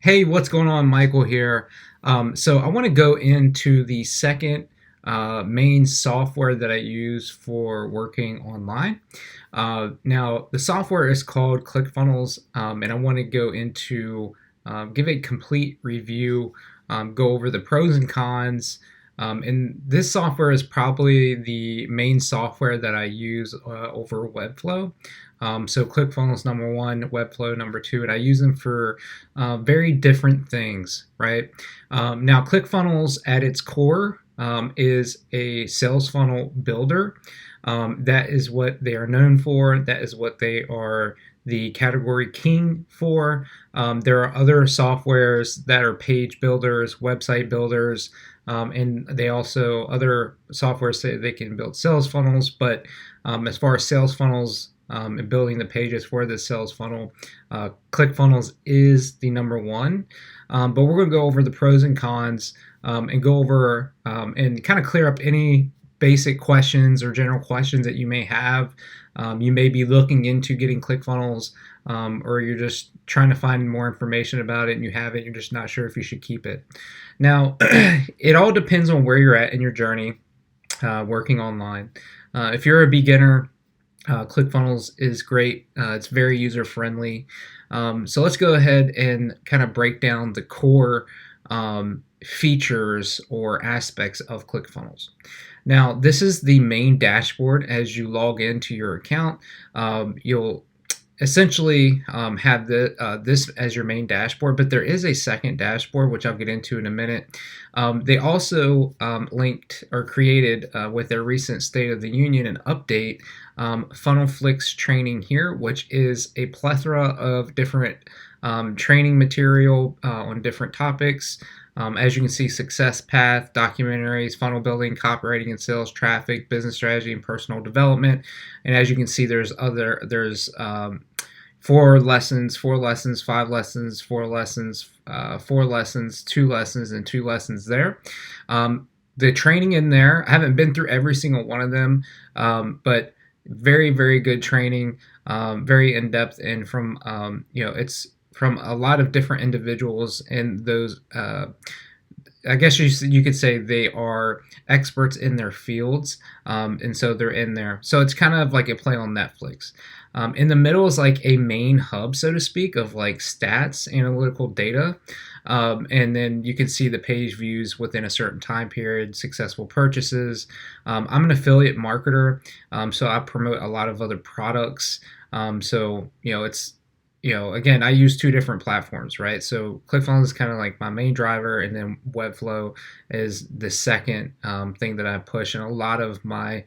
Hey, what's going on? Michael here. So I want to go into the second main software that I use for working online. Now, the software is called ClickFunnels, and I want to go into give a complete review, go over the pros and cons. And this software is probably the main software that I use over Webflow. So ClickFunnels number one, Webflow number two, and I use them for very different things, right? Now, ClickFunnels at its core is a sales funnel builder. That is what they are known for. That is what they are the category king for. There are other softwares that are page builders, website builders, and they also other softwares say they can build sales funnels. But as far as sales funnels and building the pages for the sales funnel, ClickFunnels is the number one. But we're going to go over the pros and cons and go over and kind of clear up any basic questions or general questions that you may have. You may be looking into getting ClickFunnels, or you're just trying to find more information about it and you have it, you're just not sure if you should keep it. Now, it all depends on where you're at in your journey working online. If you're a beginner, ClickFunnels is great. It's very user friendly. So let's go ahead and kind of break down the core features or aspects of ClickFunnels. Now, this is the main dashboard. As you log into your account, you'll essentially have this as your main dashboard, but there is a second dashboard, which I'll get into in a minute. They also linked or created with their recent State of the Union and update Funnel Flicks training here, which is a plethora of different training material on different topics. As you can see, success path, documentaries, funnel building, copywriting and sales, traffic, business strategy, and personal development. And as you can see, there's 4 lessons, 5 lessons, 4 lessons, 4 lessons, 2 lessons, and 2 lessons there. The training in there, I haven't been through every single one of them, but very, very good training, very in depth, and from it's from a lot of different individuals, and those I guess you could say they are experts in their fields, and so they're in there. So it's kind of like a play on Netflix. In the middle is like a main hub, so to speak, of like stats, analytical data, and then you can see the page views within a certain time period, successful purchases. I'm an affiliate marketer, so I promote a lot of other products. So it's again, I use 2 different platforms, right? So ClickFunnels is kind of like my main driver, and then Webflow is the second thing that I push, and a lot of my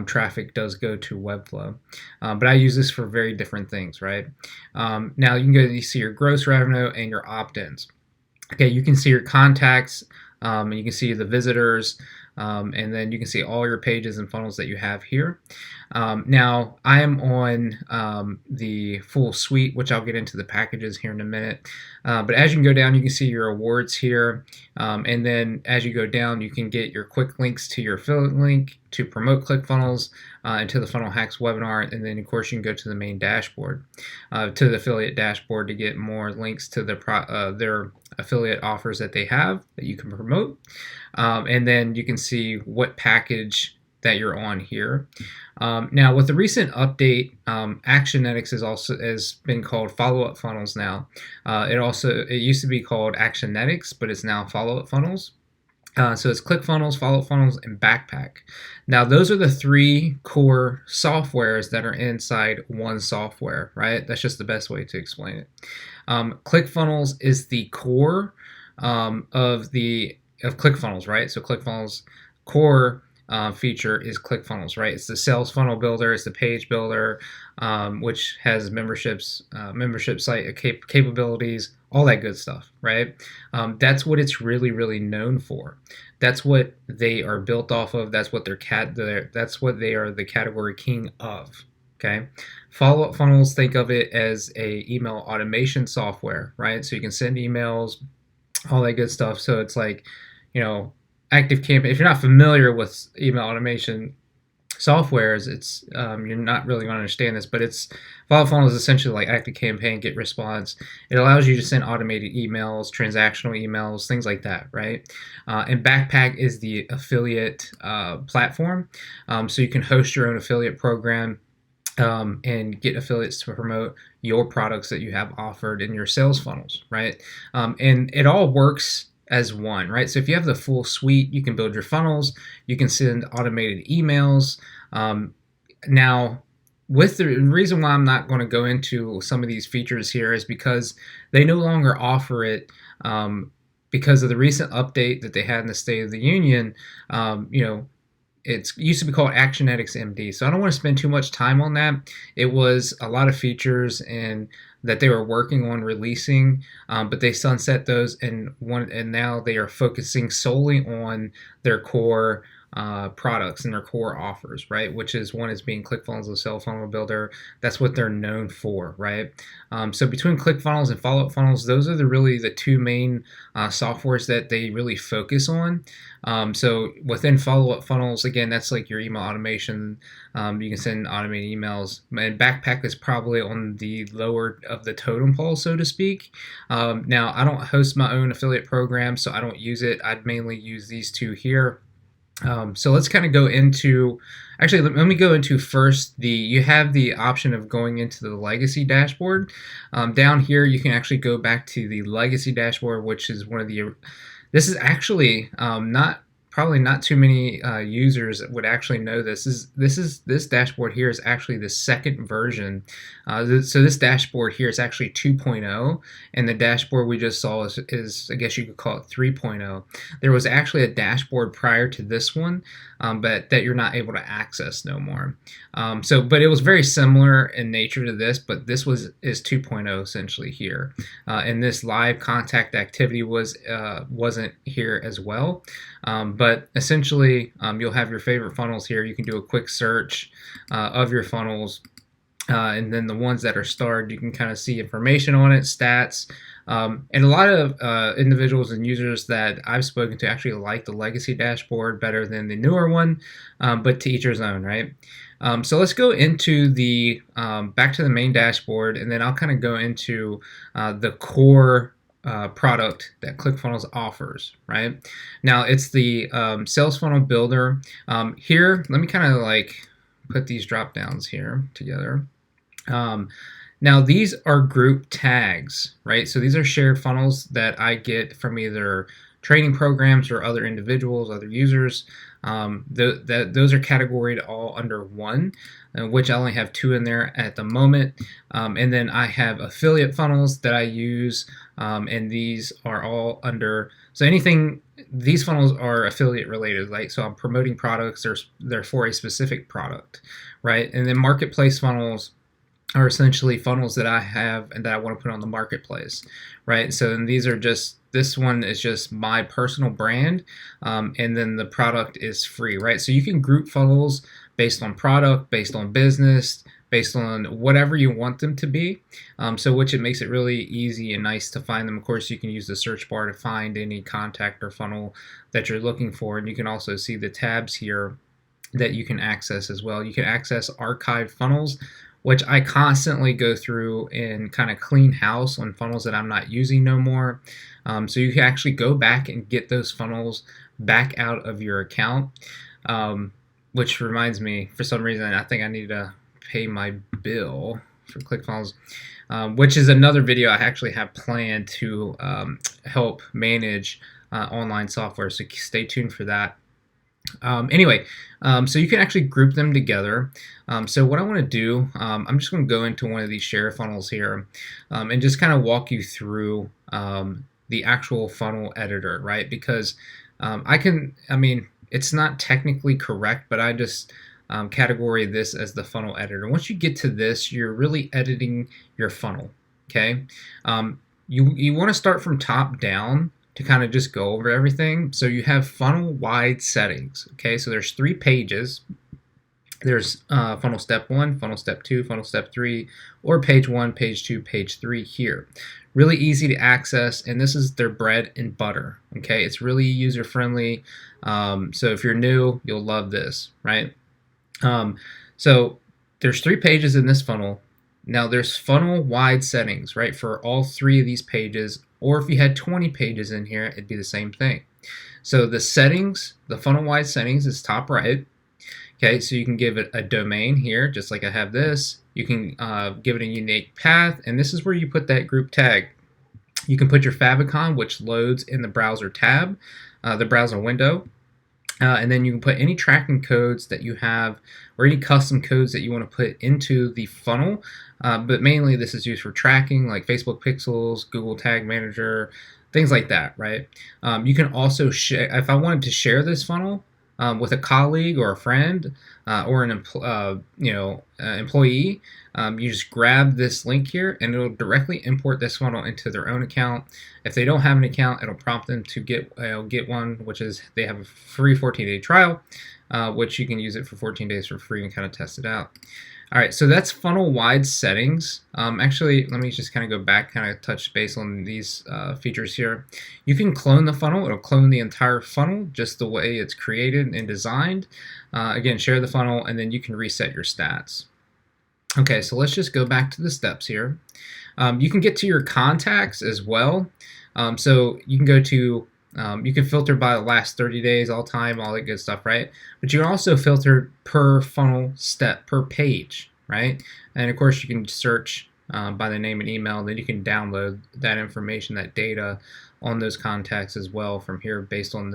traffic does go to Webflow. But I use this for very different things, right? Now you see your gross revenue and your opt-ins. Okay, you can see your contacts, and you can see the visitors, and then you can see all your pages and funnels that you have here. Now, I am on the full suite, which I'll get into the packages here in a minute. But as you can go down, you can see your awards here. And then as you go down, you can get your quick links to your affiliate link to promote ClickFunnels and to the Funnel Hacks webinar. And then, of course, you can go to the main dashboard, to the affiliate dashboard to get more links to their affiliate offers that they have that you can promote. And then you can see what package that you're on here. Now, with the recent update, Actionetics has been called follow-up funnels now. It used to be called Actionetics, but it's now follow-up funnels. So it's ClickFunnels, follow-up funnels, and Backpack. Now, those are the 3 core softwares that are inside one software, right? That's just the best way to explain it. ClickFunnels is the core of ClickFunnels, right? So ClickFunnels core feature is ClickFunnels, right? It's the sales funnel builder, it's the page builder, which has membership site capabilities, all that good stuff, right? That's what it's really, really known for. That's what they are built off of. That's what that's what they are the category king of. Okay, follow-up funnels, think of it as a email automation software, right? So you can send emails, all that good stuff. So it's like, ActiveCampaign. If you're not familiar with email automation, softwares, it's you're not really going to understand this, but it's follow funnel is essentially like ActiveCampaign, get response. It allows you to send automated emails, transactional emails, things like that, right? And Backpack is the affiliate platform, so you can host your own affiliate program. And get affiliates to promote your products that you have offered in your sales funnels, right? And it all works as one, right? So if you have the full suite, you can build your funnels, you can send automated emails. Now, with the reason why I'm not going to go into some of these features here is because they no longer offer it. Because of the recent update that they had in the State of the Union, it used to be called Actionetics MD. So I don't want to spend too much time on that. It was a lot of features and that they were working on releasing, but they sunset those and now they are focusing solely on their core products and their core offers, right? Which is one is being ClickFunnels, the sales funnel builder. That's what they're known for, right? So between ClickFunnels and follow-up funnels, those are really the two main softwares that they really focus on. So within follow-up funnels, again, that's like your email automation. You can send automated emails. And Backpack is probably on the lower of the totem pole, so to speak. Now, I don't host my own affiliate program, so I don't use it. I'd mainly use these two here. So let's kind of go into, actually, let me go into first you have the option of going into the legacy dashboard. Down here, you can actually go back to the legacy dashboard, which is this is actually probably not too many users would actually know this. This dashboard here is actually the second version. So this dashboard here is actually 2.0, and the dashboard we just saw is I guess you could call it 3.0. There was actually a dashboard prior to this one, but that you're not able to access no more. But it was very similar in nature to this, but this is 2.0 essentially here, and this live contact activity wasn't here as well. But essentially, you'll have your favorite funnels here. You can do a quick search of your funnels, and then the ones that are starred, you can kind of see information on it, stats. And a lot of individuals and users that I've spoken to actually like the legacy dashboard better than the newer one, but to each his own, right? So let's go into back to the main dashboard, and then I'll kind of go into the core product that ClickFunnels offers, right? Now it's the sales funnel builder. Here, let me kind of like put these drop downs here together. Now these are group tags, right? So these are shared funnels that I get from either training programs or other individuals, other users. Those are categorized all under one, which I only have two in there at the moment. And then I have affiliate funnels that I use, and these are all under, so these funnels are affiliate related, like, so I'm promoting products, they're for a specific product, right? And then marketplace funnels are essentially funnels that I have and that I want to put on the marketplace, right? So then this one is just my personal brand, and then the product is free, right? So you can group funnels based on product, based on business, based on whatever you want them to be, which it makes it really easy and nice to find them. Of course, you can use the search bar to find any contact or funnel that you're looking for, and you can also see the tabs here that you can access as well. You can access archived funnels, which I constantly go through and kind of clean house on funnels that I'm not using no more. So you can actually go back and get those funnels back out of your account, which reminds me, for some reason, I think I need to pay my bill for ClickFunnels, which is another video I actually have planned to help manage online software. So stay tuned for that. Anyway, so you can actually group them together. So what I want to do, I'm just going to go into one of these share funnels here, and just kind of walk you through the actual funnel editor, right? Because it's not technically correct, but I just categorize this as the funnel editor. Once you get to this, you're really editing your funnel, okay? You want to start from top down to kind of just go over everything. So you have funnel wide settings, okay? So there's 3 pages. There's funnel step 1, funnel step 2, funnel step 3, or page 1, page 2, page 3 here. Really easy to access, and this is their bread and butter, okay? It's really user friendly. So if you're new, you'll love this, right? Um, so there's 3 pages in this funnel. Now there's funnel wide settings, right, for all 3 of these pages. Or if you had 20 pages in here, it'd be the same thing. So the settings, the funnel wide settings is top right. Okay, so you can give it a domain here, just like I have this. You can give it a unique path, and this is where you put that group tag. You can put your favicon, which loads in the browser tab, the browser window. And then you can put any tracking codes that you have or any custom codes that you want to put into the funnel. But mainly this is used for tracking, like Facebook Pixels, Google Tag Manager, things like that, right? You can also share, if I wanted to share this funnel with a colleague or a friend or an employee, you just grab this link here and it'll directly import this funnel into their own account. If they don't have an account, it'll prompt them to get one, which is they have a free 14-day trial, which you can use it for 14 days for free and kind of test it out. All right, so that's funnel wide settings. Actually, let me just kind of go back, kind of touch base on these features here. You can clone the funnel. It'll clone the entire funnel just the way it's created and designed. Again, share the funnel, and then you can reset your stats. Okay, so let's just go back to the steps here. You can get to your contacts as well. So you can go to, you can filter by the last 30 days, all time, all that good stuff, right? But you can also filter per funnel step, per page, right? And of course, you can search by the name and email. Then you can download that information, that data on those contacts as well from here based on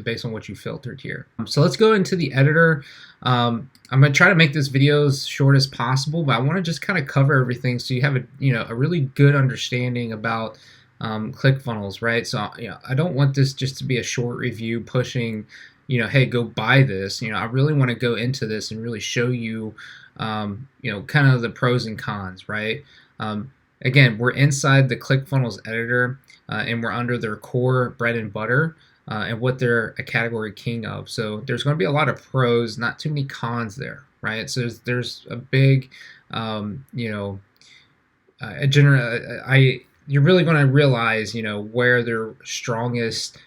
based on what you filtered here. So let's go into the editor. I'm going to try to make this video as short as possible, but I want to just kind of cover everything so you have a really good understanding about ClickFunnels, right? So I don't want this just to be a short review pushing, hey, go buy this. I really want to go into this and really show you, kind of the pros and cons, right? Again, we're inside the ClickFunnels editor, and we're under their core bread and butter, and what they're a category king of. So there's going to be a lot of pros, not too many cons there, right? So there's a big, you're really going to realize, where their strongest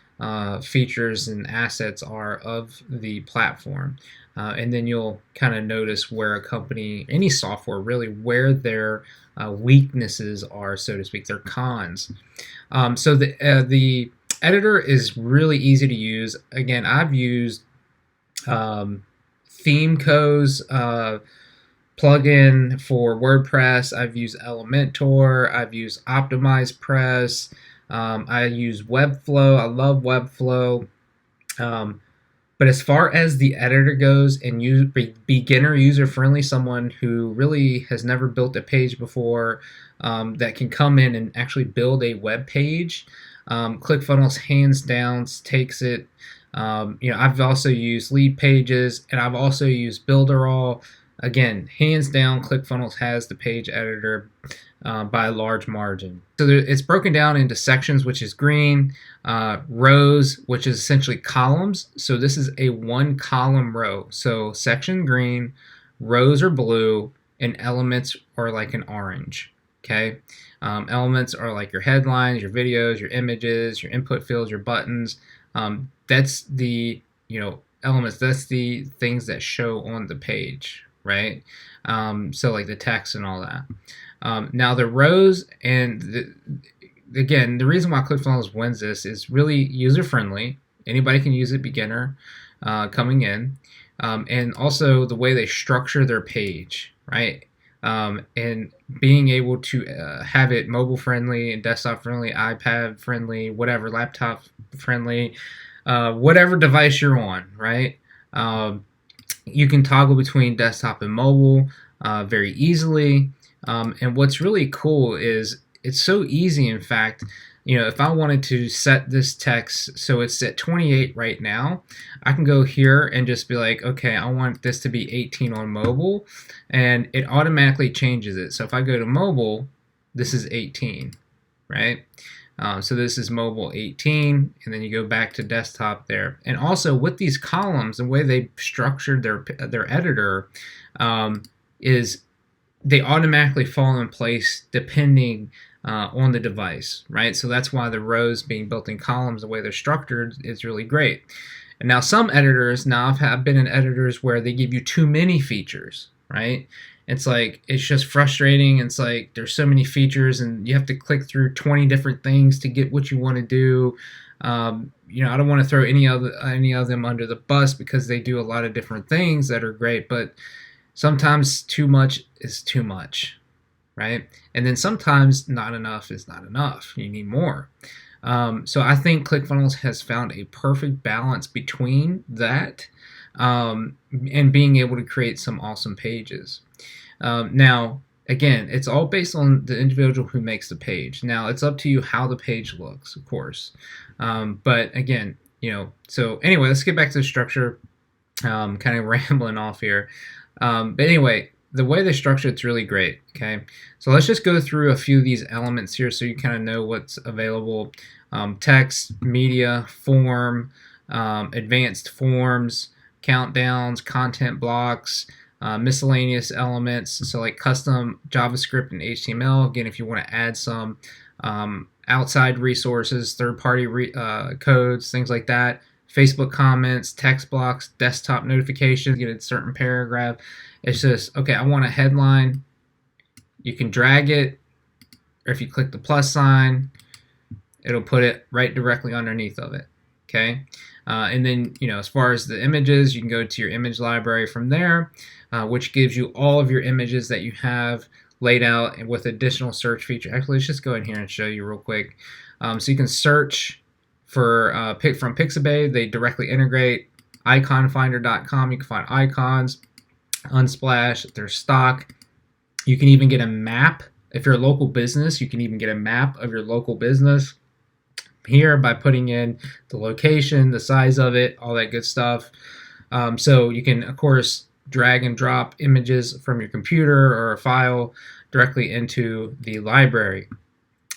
features and assets are of the platform. And then you'll kind of notice where a company, any software really, where their weaknesses are, so to speak, their cons. So the editor is really easy to use. Again, I've used Themeco's plugin for WordPress. I've used Elementor. I've used OptimizePress. I use Webflow. I love Webflow. But as far as the editor goes and beginner user-friendly, someone who really has never built a page before, that can come in and actually build a web page, ClickFunnels hands down takes it. I've also used Lead Pages, and I've also used Builderall. Again, hands down, ClickFunnels has the page editor by a large margin. So it's broken down into sections, which is green, rows, which is essentially columns. So this is a 1-column row. So section green, rows are blue, and elements are like an orange. Okay, elements are like your headlines, your videos, your images, your input fields, your buttons. That's the elements. That's the things that show on the page, right? So like the text and all that. Now the rows, and again, the reason why ClickFunnels wins this is really user-friendly. Anybody can use it, beginner coming in. And also the way they structure their page, right? And being able to have it mobile-friendly and desktop-friendly, iPad-friendly, whatever, laptop-friendly, whatever device you're on, right? You can toggle between desktop and mobile very easily. And what's really cool is it's so easy. In fact, if I wanted to set this text so it's at 28 right now, I can go here and just be like, okay, I want this to be 18 on mobile, and it automatically changes it. So if I go to mobile, this is 18, right? So this is mobile 18, and then you go back to desktop there. And also with these columns, the way they structured their editor is they automatically fall in place depending on the device, right? So that's why the rows being built in columns, the way they're structured, is really great. And now some editors, now I've been in editors where they give you too many features, right? It's like, it's just frustrating. It's like there's so many features and you have to click through 20 different things to get what you want to do. I don't want to throw any of them under the bus because they do a lot of different things that are great, but sometimes too much is too much, right? And then sometimes not enough is not enough. You need more. So I think ClickFunnels has found a perfect balance between that and being able to create some awesome pages. Now, again, it's all based on the individual who makes the page. Now, it's up to you how the page looks, of course. But again, so anyway, let's get back to the structure. Kind of rambling off here. But anyway, the way they structure it's really great. Okay, so let's just go through a few of these elements here so you kind of know what's available. Text, media, form, advanced forms, countdowns, content blocks, miscellaneous elements, so like custom JavaScript and HTML. Again, if you want to add some outside resources, third-party codes, things like that. Facebook comments, text blocks, desktop notifications, get a certain paragraph. It's just, okay, I want a headline. You can drag it, or if you click the plus sign, it'll put it right directly underneath of it, okay? And then, as far as the images, you can go to your image library from there, which gives you all of your images that you have laid out and with additional search feature. Actually, let's just go in here and show you real quick. So you can search for from Pixabay. They directly integrate. Iconfinder.com, you can find icons. Unsplash, their stock. You can even get a map. If you're a local business, you can even get a map of your local business here by putting in the location, the size of it, all that good stuff. So you can, of course, drag and drop images from your computer or a file directly into the library.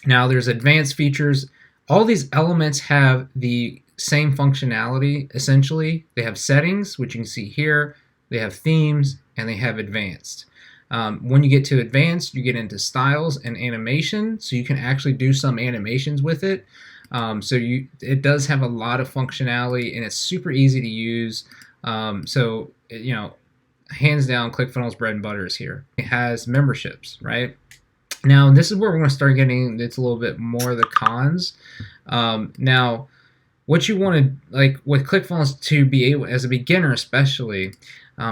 Now there's advanced features. All these elements have the same functionality, essentially. They have settings, which you can see here. They have themes, and they have advanced. When you get to advanced, you get into styles and animation, so you can actually do some animations with it. It does have a lot of functionality, and it's super easy to use. Hands down, ClickFunnels bread and butter is here. It has memberships, right? Now, this is where we're going to start getting, it's a little bit more of the cons. Now, what you want to, like with ClickFunnels, to be able, as a beginner especially,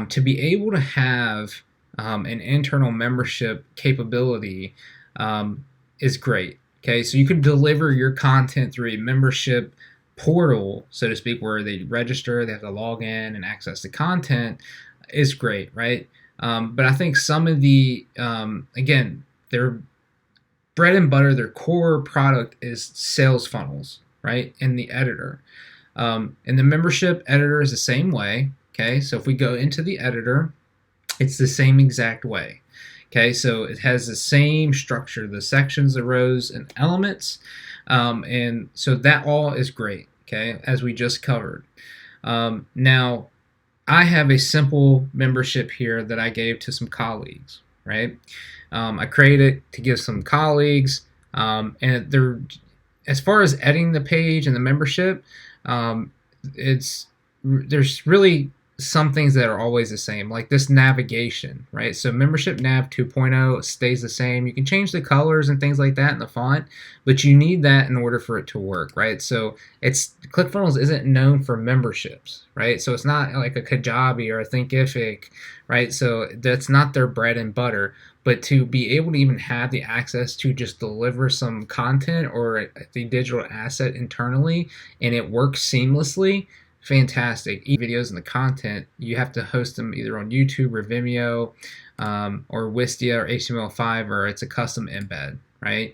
to be able to have an internal membership capability is great. Okay, so you can deliver your content through a membership portal, so to speak, where they register, they have to log in and access the content is great, right? But I think some of the, again, their bread and butter, their core product is sales funnels, right? In the editor. And the membership editor is the same way. Okay, so if we go into the editor, it's the same exact way. Okay, so it has the same structure, the sections, the rows, and elements. And so that all is great, okay, as we just covered. Now, I have a simple membership here that I gave to some colleagues, right? I created it to give some colleagues, and they're, as far as editing the page and the membership, there's really some things that are always the same, like this navigation, right? So membership nav 2.0 stays the same. You can change the colors and things like that in the font, but you need that in order for it to work, right? So ClickFunnels isn't known for memberships, right? So it's not like a Kajabi or a Thinkific, right? So that's not their bread and butter. But to be able to even have the access to just deliver some content or the digital asset internally and it works seamlessly, fantastic. Videos and the content, you have to host them either on YouTube or Vimeo or Wistia or HTML5, or it's a custom embed, right?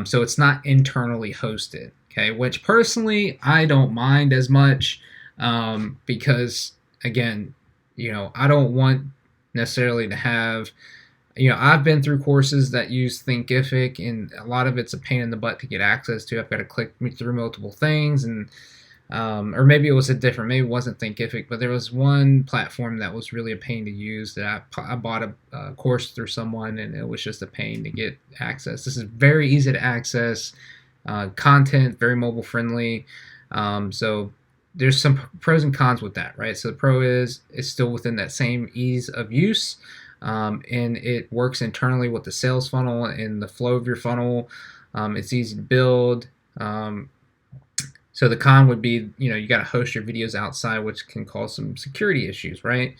So it's not internally hosted, okay? Which personally, I don't mind as much because, again, I don't want necessarily to have, I've been through courses that use Thinkific, and a lot of it's a pain in the butt to get access to. I've got to click through multiple things, and or maybe it was maybe it wasn't Thinkific, but there was one platform that was really a pain to use that I bought a course through someone, and it was just a pain to get access. This is very easy to access content, very mobile friendly. So there's some pros and cons with that, right? So the pro is it's still within that same ease of use, and it works internally with the sales funnel and the flow of your funnel. It's easy to build. So the con would be, you got to host your videos outside, which can cause some security issues, right?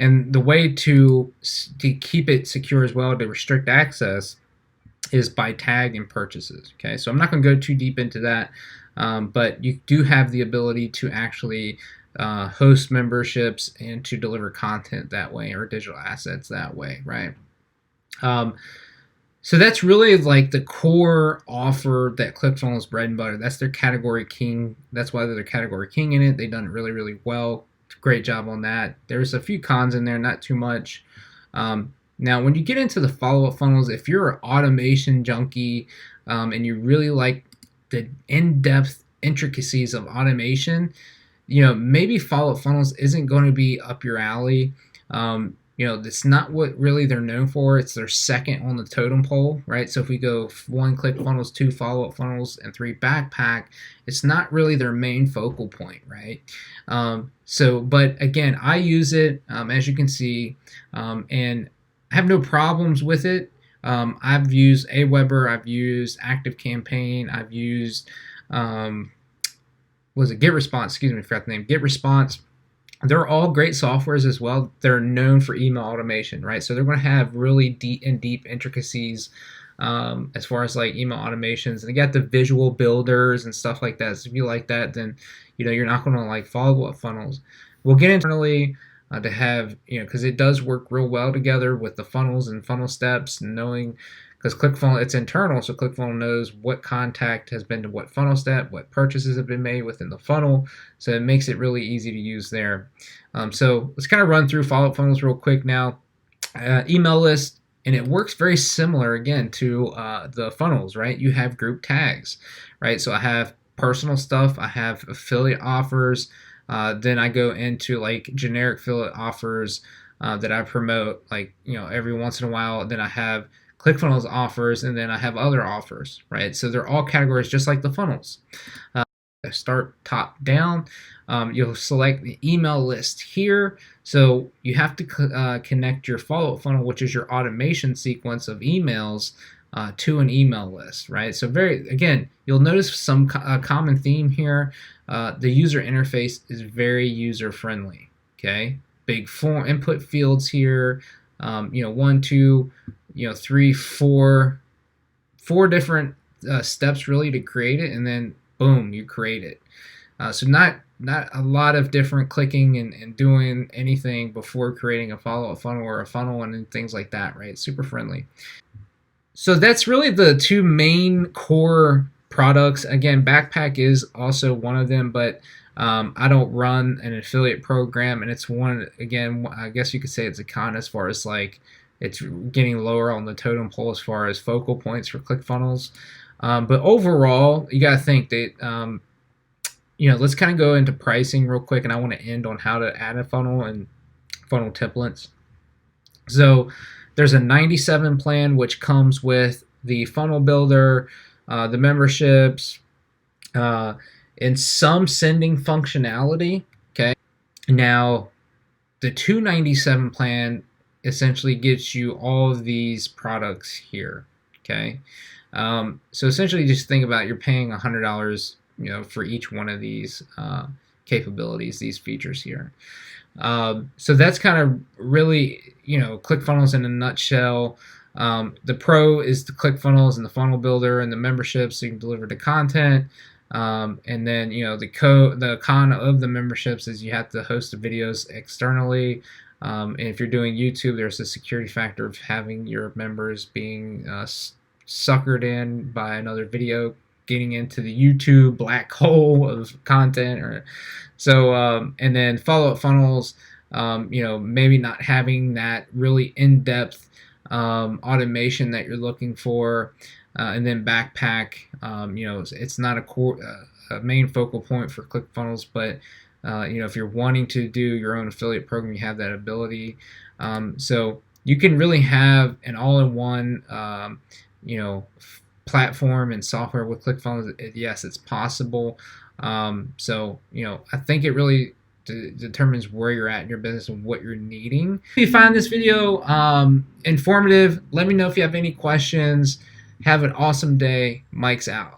And the way to keep it secure as well, to restrict access, is by tag and purchases. Okay, so I'm not going to go too deep into that, but you do have the ability to actually host memberships and to deliver content that way, or digital assets that way, right? So that's really like the core offer that ClickFunnels bread and butter. That's their category king. That's why they're the category king in it. They've done it really, really well. Great job on that. There's a few cons in there, not too much. Now, when you get into the follow-up funnels, if you're an automation junkie and you really like the in-depth intricacies of automation, maybe follow-up funnels isn't going to be up your alley. That's not what really they're known for. It's their second on the totem pole, right? So if we go 1 ClickFunnels, 2 follow-up funnels, and 3 backpack, it's not really their main focal point, right? But again, I use it, as you can see, and I have no problems with it. I've used Aweber, I've used ActiveCampaign, I've used, GetResponse, excuse me, I forgot the name, GetResponse. They're all great softwares as well. They're known for email automation, right? So they're going to have really deep intricacies as far as like email automations. And they got the visual builders and stuff like that. So if you like that, then you're not going to like follow-up funnels. We'll get internally to have, because it does work real well together with the funnels and funnel steps, and knowing, because ClickFunnels, it's internal, so ClickFunnels knows what contact has been to what funnel step, what purchases have been made within the funnel, so it makes it really easy to use there. So let's kind of run through follow-up funnels real quick now. Email list, and it works very similar, again, to the funnels, right? You have group tags, right? So I have personal stuff, I have affiliate offers, then I go into like generic affiliate offers that I promote, like, every once in a while. Then I have ClickFunnels offers, and then I have other offers, right? So they're all categories just like the funnels. Start top down. You'll select the email list here. So you have to connect your follow-up funnel, which is your automation sequence of emails, to an email list, right? So again, you'll notice some common theme here. The user interface is very user-friendly, okay? Big form input fields here, 1, 2, 3, 4 different steps really to create it, and then boom, you create it. So not a lot of different clicking and doing anything before creating a follow-up funnel or a funnel and things like that, right? Super friendly. So that's really the two main core products. Again, Backpack is also one of them, but I don't run an affiliate program, and it's one, again, I guess you could say it's a con as far as like it's getting lower on the totem pole as far as focal points for ClickFunnels. But overall, you got to think that, let's kind of go into pricing real quick, and I want to end on how to add a funnel and funnel templates. So there's a 97 plan, which comes with the funnel builder, the memberships, and some sending functionality. Okay. Now, the 297 plan essentially gets you all of these products here. Okay. So essentially, just think about you're paying $100, for each one of these capabilities, these features here. So that's kind of really, ClickFunnels in a nutshell. The pro is the ClickFunnels and the funnel builder and the memberships, so you can deliver the content. And then, the con of the memberships is you have to host the videos externally. And if you're doing YouTube, there's a security factor of having your members being suckered in by another video, getting into the YouTube black hole of content. And then follow-up funnels, maybe not having that really in-depth automation that you're looking for. And then Backpack, it's not a main focal point for ClickFunnels, but if you're wanting to do your own affiliate program, you have that ability. So you can really have an all-in-one, platform and software with ClickFunnels, yes, it's possible. So, I think it really determines where you're at in your business and what you're needing. If you find this video informative, let me know if you have any questions. Have an awesome day. Mike's out.